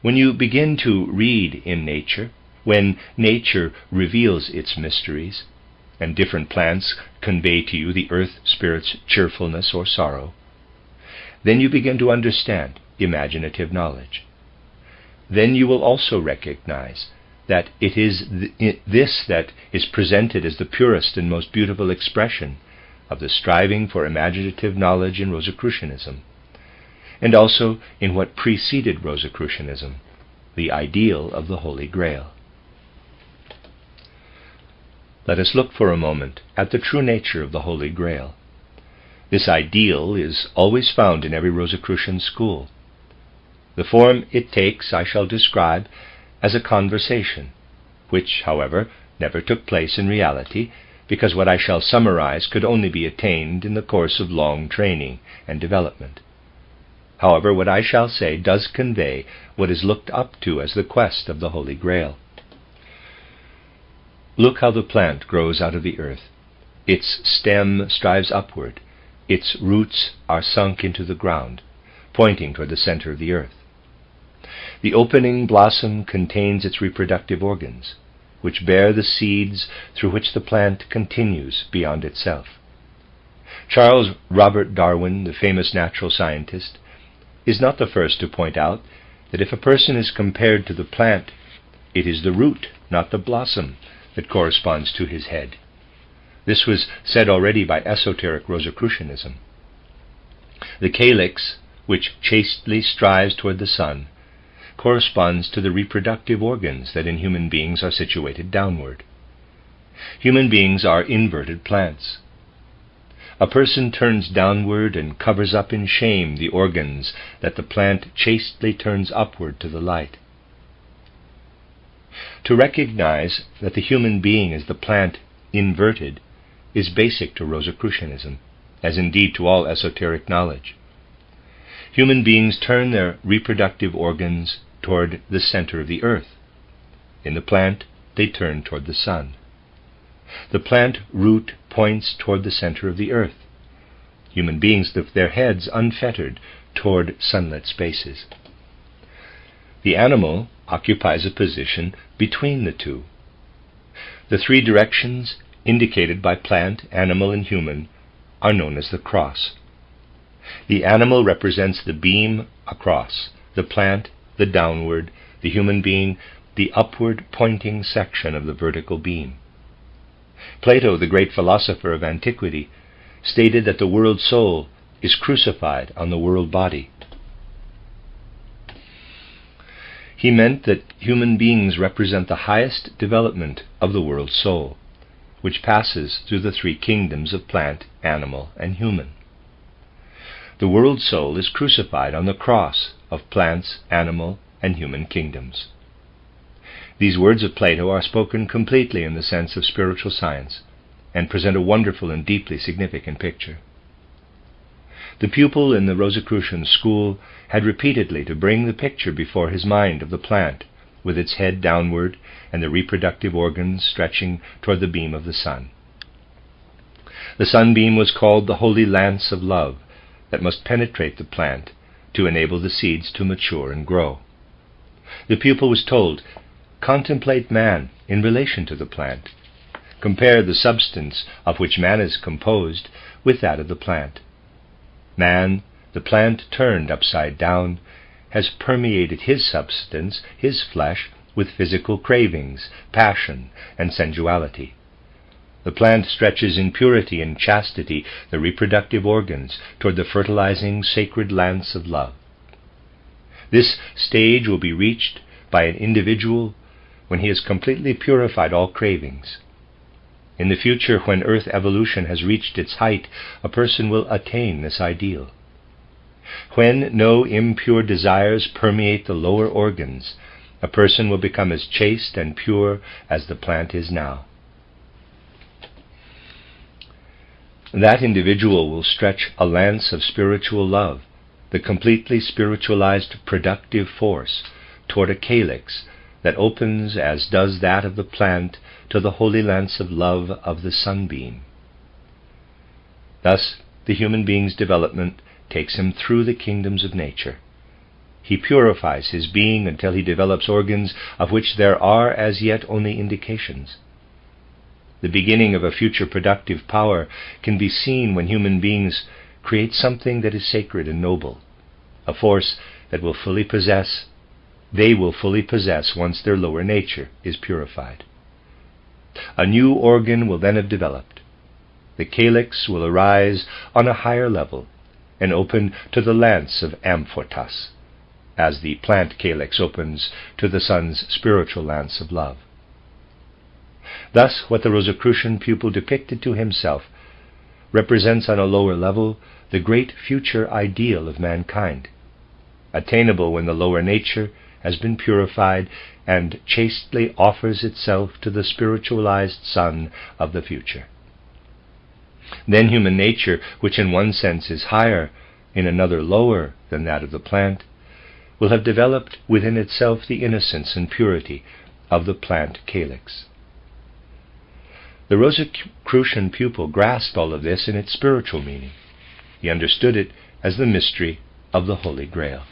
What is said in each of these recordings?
When you begin to read in nature, when nature reveals its mysteries, and different plants convey to you the earth spirit's cheerfulness or sorrow, then you begin to understand imaginative knowledge. Then you will also recognize that it is this that is presented as the purest and most beautiful expression of the striving for imaginative knowledge in Rosicrucianism, and also in what preceded Rosicrucianism, the ideal of the Holy Grail. Let us look for a moment at the true nature of the Holy Grail. This ideal is always found in every Rosicrucian school. The form it takes I shall describe as a conversation, which, however, never took place in reality, because what I shall summarize could only be attained in the course of long training and development. However, what I shall say does convey what is looked up to as the quest of the Holy Grail. Look how the plant grows out of the earth. Its stem strives upward. Its roots are sunk into the ground, pointing toward the center of the earth. The opening blossom contains its reproductive organs, which bear the seeds through which the plant continues beyond itself. Charles Robert Darwin, the famous natural scientist, is not the first to point out that if a person is compared to the plant, it is the root, not the blossom, that corresponds to his head. This was said already by esoteric Rosicrucianism. The calyx, which chastely strives toward the sun, corresponds to the reproductive organs that in human beings are situated downward. Human beings are inverted plants. A person turns downward and covers up in shame the organs that the plant chastely turns upward to the light. To recognize that the human being is the plant inverted is basic to Rosicrucianism, as indeed to all esoteric knowledge. Human beings turn their reproductive organs toward the center of the earth. In the plant, they turn toward the sun. The plant root points toward the center of the earth. Human beings lift their heads unfettered toward sunlit spaces. The animal occupies a position between the two. The three directions indicated by plant, animal, and human are known as the cross. The animal represents the beam across, the plant the downward, the human being the upward pointing section of the vertical beam. Plato, the great philosopher of antiquity, stated that the world soul is crucified on the world body. He meant that human beings represent the highest development of the world soul, which passes through the three kingdoms of plant, animal, and human. The world soul is crucified on the cross of plants, animal, and human kingdoms. These words of Plato are spoken completely in the sense of spiritual science, and present a wonderful and deeply significant picture. The pupil in the Rosicrucian school had repeatedly to bring the picture before his mind of the plant, with its head downward and the reproductive organs stretching toward the beam of the sun. The sunbeam was called the holy lance of love that must penetrate the plant to enable the seeds to mature and grow. The pupil was told, contemplate man in relation to the plant. Compare the substance of which man is composed with that of the plant. Man, the plant turned upside down, has permeated his substance, his flesh, with physical cravings, passion, and sensuality. The plant stretches in purity and chastity the reproductive organs toward the fertilizing sacred lance of love. This stage will be reached by an individual when he has completely purified all cravings. In the future, when earth evolution has reached its height, a person will attain this ideal. When no impure desires permeate the lower organs, a person will become as chaste and pure as the plant is now. That individual will stretch a lance of spiritual love, the completely spiritualized productive force, toward a calyx that opens as does that of the plant to the holy lance of love of the sunbeam. Thus, the human being's development takes him through the kingdoms of nature. he purifies his being until he develops organs of which there are as yet only indications. The beginning of a future productive power can be seen when human beings create something that is sacred and noble, a force that they will fully possess once their lower nature is purified. A new organ will then have developed. The calyx will arise on a higher level and open to the lance of Amfortas, as the plant calyx opens to the sun's spiritual lance of love. Thus, what the Rosicrucian pupil depicted to himself represents on a lower level the great future ideal of mankind, attainable when the lower nature has been purified and chastely offers itself to the spiritualized sun of the future. Then human nature, which in one sense is higher, in another lower than that of the plant, will have developed within itself the innocence and purity of the plant calyx. The Rosicrucian pupil grasped all of this in its spiritual meaning. He understood it as the mystery of the Holy Grail,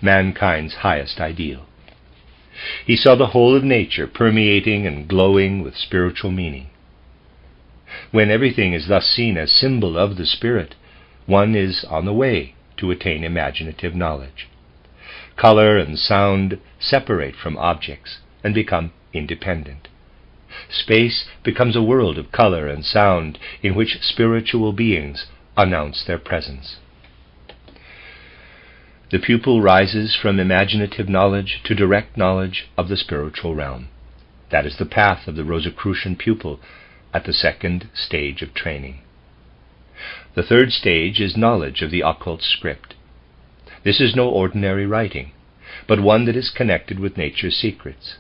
mankind's highest ideal. He saw the whole of nature permeating and glowing with spiritual meaning. When everything is thus seen as symbol of the spirit, one is on the way to attain imaginative knowledge. Color and sound separate from objects and become independent. Space becomes a world of color and sound in which spiritual beings announce their presence. The pupil rises from imaginative knowledge to direct knowledge of the spiritual realm. That is the path of the Rosicrucian pupil at the second stage of training. The third stage is knowledge of the occult script. This is no ordinary writing, but one that is connected with nature's secrets.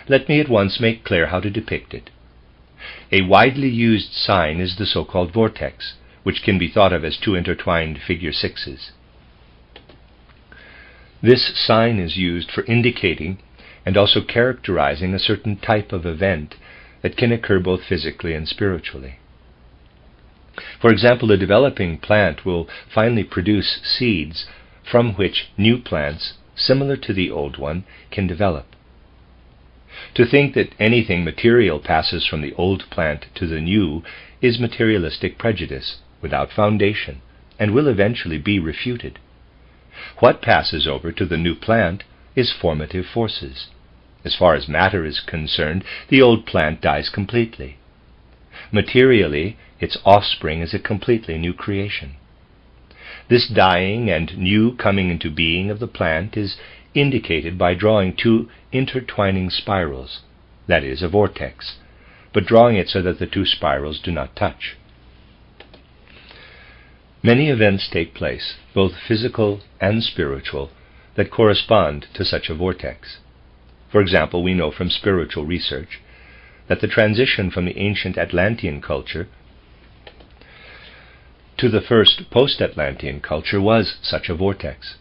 Let me at once make clear how to depict it. A widely used sign is the so-called vortex, which can be thought of as two intertwined figure sixes. This sign is used for indicating and also characterizing a certain type of event that can occur both physically and spiritually. For example, a developing plant will finally produce seeds from which new plants, similar to the old one, can develop. To think that anything material passes from the old plant to the new is materialistic prejudice without foundation and will eventually be refuted. What passes over to the new plant is formative forces. As far as matter is concerned, the old plant dies completely. Materially, its offspring is a completely new creation. This dying and new coming into being of the plant is indicated by drawing two intertwining spirals, that is, a vortex, but drawing it so that the two spirals do not touch. Many events take place, both physical and spiritual, that correspond to such a vortex. For example, we know from spiritual research that the transition from the ancient Atlantean culture to the first post-Atlantean culture was such a vortex.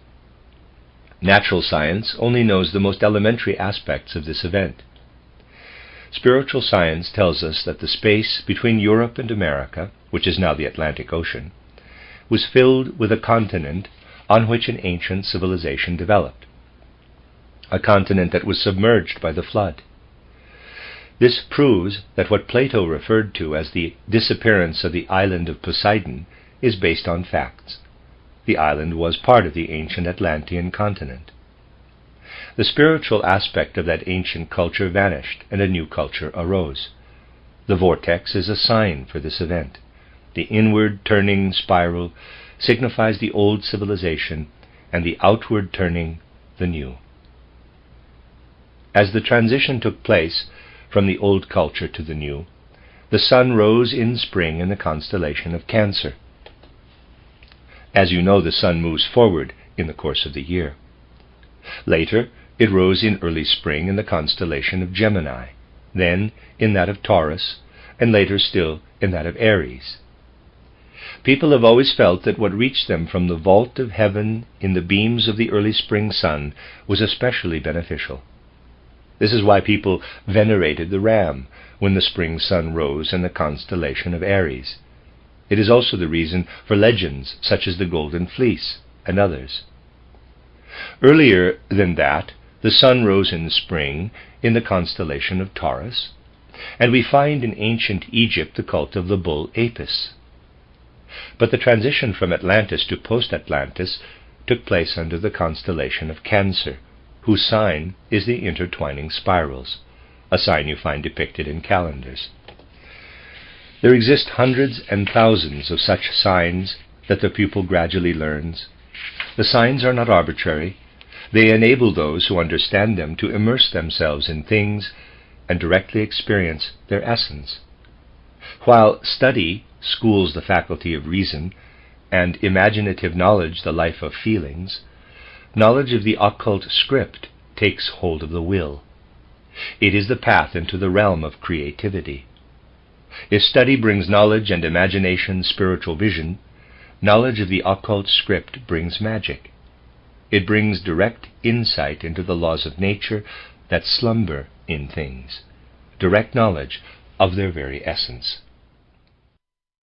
Natural science only knows the most elementary aspects of this event. Spiritual science tells us that the space between Europe and America, which is now the Atlantic Ocean, was filled with a continent on which an ancient civilization developed, a continent that was submerged by the flood. This proves that what Plato referred to as the disappearance of the island of Poseidon is based on facts. The island was part of the ancient Atlantean continent. The spiritual aspect of that ancient culture vanished, and a new culture arose. The vortex is a sign for this event. The inward turning spiral signifies the old civilization, and the outward turning the new. As the transition took place from the old culture to the new, the sun rose in spring in the constellation of Cancer. As you know, the sun moves forward in the course of the year. Later, it rose in early spring in the constellation of Gemini, then in that of Taurus, and later still in that of Aries. People have always felt that what reached them from the vault of heaven in the beams of the early spring sun was especially beneficial. This is why people venerated the ram when the spring sun rose in the constellation of Aries. It is also the reason for legends such as the Golden Fleece and others. Earlier than that, the sun rose in spring in the constellation of Taurus, and we find in ancient Egypt the cult of the bull Apis. But the transition from Atlantis to post-Atlantis took place under the constellation of Cancer, whose sign is the intertwining spirals, a sign you find depicted in calendars. There exist hundreds and thousands of such signs that the pupil gradually learns. The signs are not arbitrary. They enable those who understand them to immerse themselves in things and directly experience their essence. While study schools the faculty of reason, and imaginative knowledge the life of feelings, knowledge of the occult script takes hold of the will. It is the path into the realm of creativity. If study brings knowledge and imagination spiritual vision, knowledge of the occult script brings magic. It brings direct insight into the laws of nature that slumber in things, direct knowledge of their very essence.